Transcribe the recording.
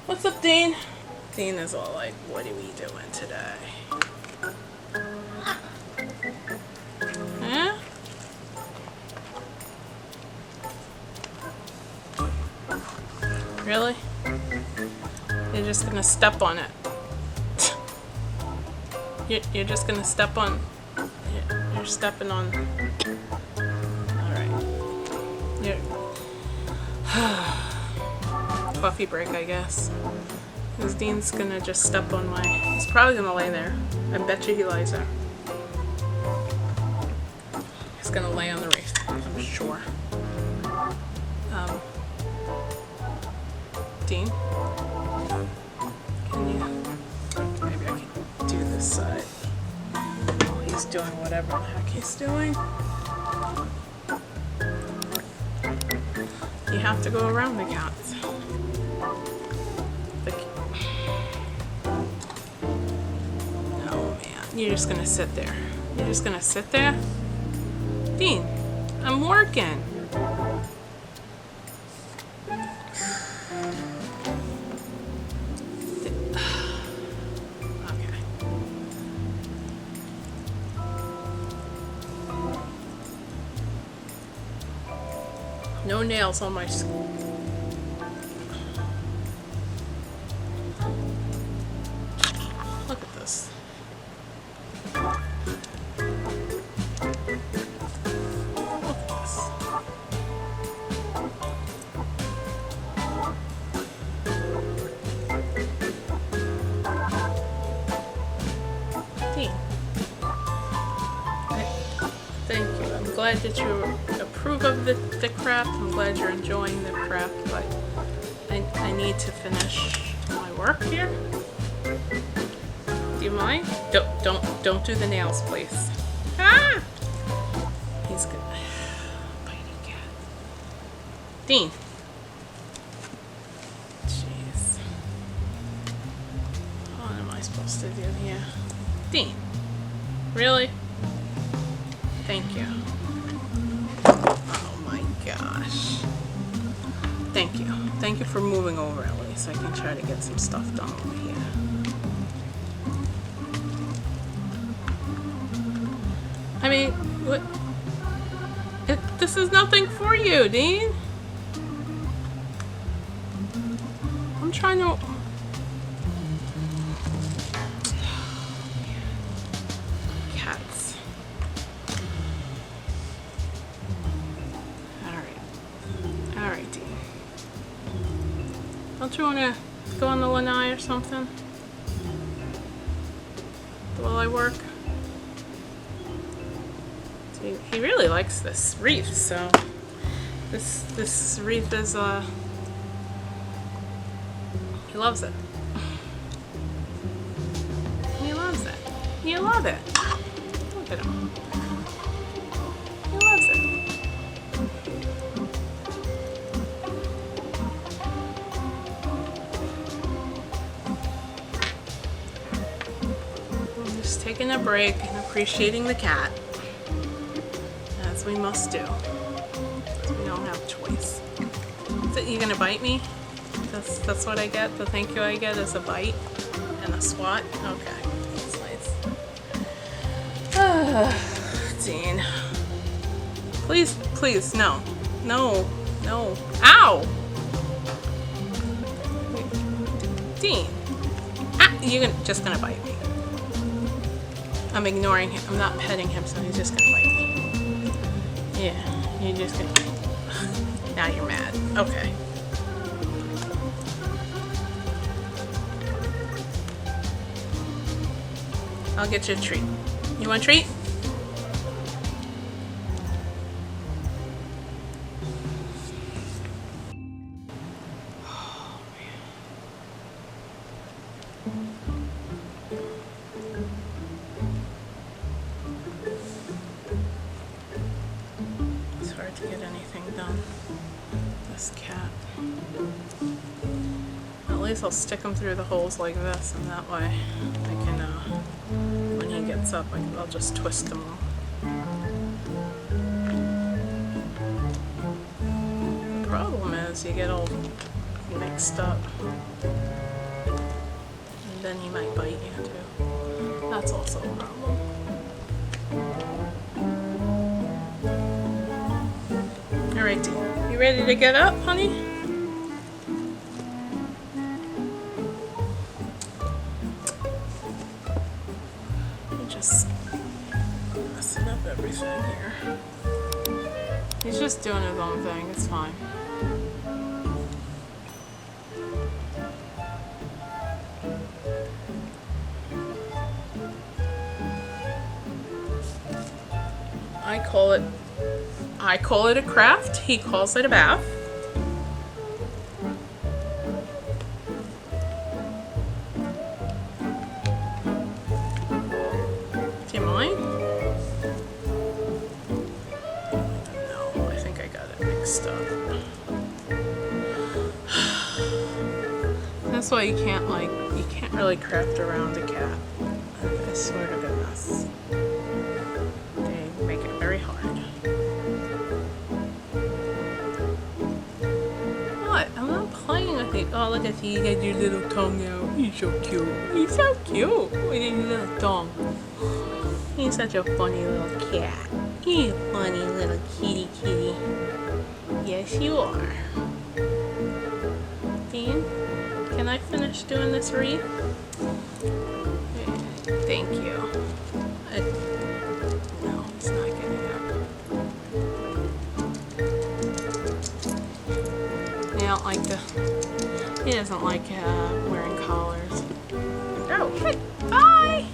What's up, Dean? Dean is all like, what are we doing today? Huh? Really? You're just gonna step on it. You're just gonna step on. You're stepping on. Alright. Coffee break, I guess. Because Dean's gonna just step on my. He's probably gonna lay there. I bet you he lies there. He's gonna lay on the Wreath, I'm sure. Dean? Can you. Maybe I can do this side. While he's doing whatever the heck he's doing. You have to go around the cats. Oh man, you're just gonna sit there. You're just gonna sit there? Dean, I'm working. Okay. No nails on my skin. Look at this. Look at this. Dean. Thank you. I'm glad that you approve of the craft. I'm glad you're enjoying the craft, but I need to finish my work here. Do you mind? Don't do the nails, please. Ah! He's good. Bitey cat. Dean. Jeez. What am I supposed to do here? Dean. Really? Thank you. Oh my gosh. Thank you. Thank you for moving over at least so I can try to get some stuff done over here. I mean, what? This is nothing for you, Dean. I'm trying to... Cats. Alright, Dean. Don't you want to go on the lanai or something? While I work? He really likes this wreath, so this wreath is he loves it. He loves it. You love it. Look at him. He loves it. I'm just taking a break and appreciating the cat. As we must do. Because we don't have a choice. So you gonna bite me? That's what I get? The thank you I get is a bite and a swat? Okay. That's nice. Dean. Please, no. No. Ow! Dean. Ah, you're just gonna bite me. I'm ignoring him. I'm not petting him, so he's just gonna bite me. Yeah, you're just gonna... Now you're mad. Okay. I'll get you a treat. You want a treat? Oh, man. It's hard to get anything done. This cat. At least I'll stick him through the holes like this, and that way I can, when he gets up, I'll just twist him all. problem is you get all mixed up. And then he might bite you too. That's also a problem. Alright, Dean. You ready to get up, honey? I'm just messing up everything here. He's just doing his own thing. It's fine. I call it a craft. He calls it a bath. Do you mind? No, I think I got it mixed up. That's why you can't really craft around a cat. It's sort of a mess. They make it very hard. What? I'm not playing with it. Oh, look at you. You got your little tongue out. He's so cute. He's so cute with his little tongue. He's such a funny little cat. He's a funny little kitty. Yes, you are. Dean, can I finish doing this wreath? Thank you. No, it's not getting up. He doesn't like wearing collars. Oh, hey, bye!